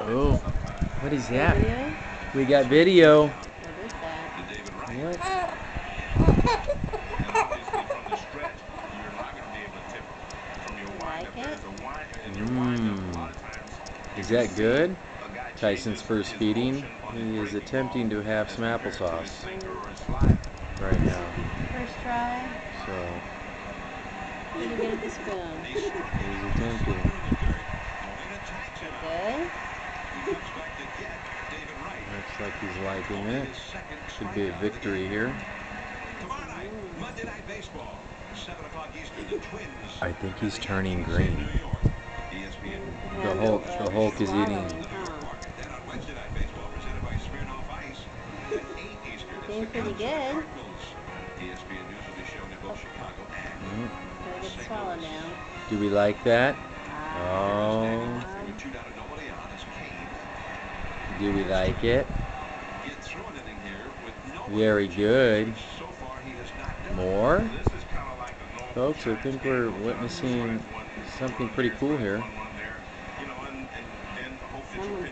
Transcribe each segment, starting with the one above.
Oh, what is that? Video? We got video. What is that? What? Like it? Is that good? Tyson's first feeding. He is attempting to have some applesauce right now. First try. So You can get it with the spoon. he's attempting. Good? Looks like he's liking it. Should be a victory here. I think he's turning green. The Hulk is eating. Doing pretty good. Mm. Gotta get swallowed now. Do we like that? Oh. Do we like it? Very good. More? Folks, I think we're witnessing something pretty cool here. Someone's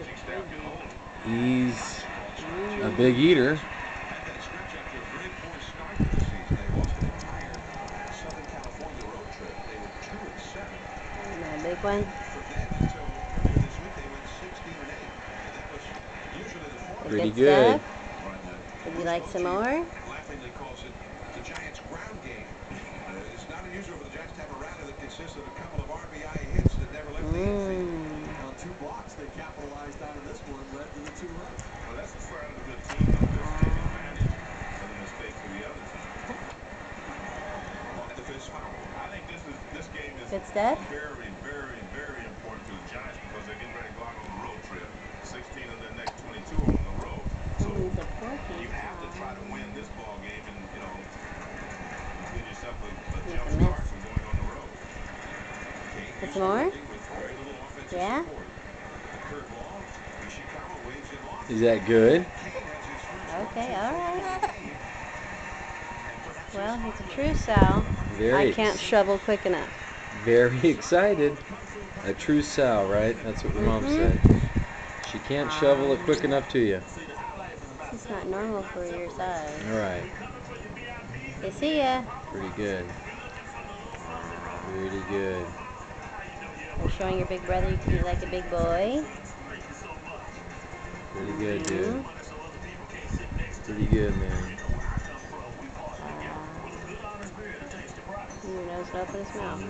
a He's a big eater. big one. Pretty good. Would you like some more? On 2 blocks, they capitalized on this one, led to the 2 runs. Well, that's the sign of a good team. They'll take advantage of the mistakes of the other team. The fifth foul. I think this game is very, very, very important to the Giants because they're getting ready to go out on the road trip. 16 of their next 22 are on the road. So you have to try to win this ball game and, give yourself a jump start from going on the road. Get some more? Yeah? Is that good? Okay, alright. Well, he's a true Sal. I can't shovel quick enough. Very excited. A true Sal, right? That's what your mom said. She can't shovel it quick enough to you. It's not normal for your size. Alright. Okay, see ya. Pretty good. Pretty good. You're showing your big brother you can eat like a big boy. Pretty good, dude. Pretty good, man. Your nose to open his mouth.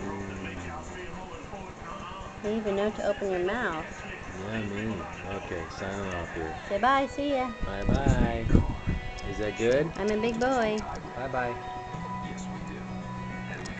You even know to open your mouth. Yeah, me. Okay, signing off here. Say bye, see ya. Bye-bye. Is that good? I'm a big boy. Bye-bye.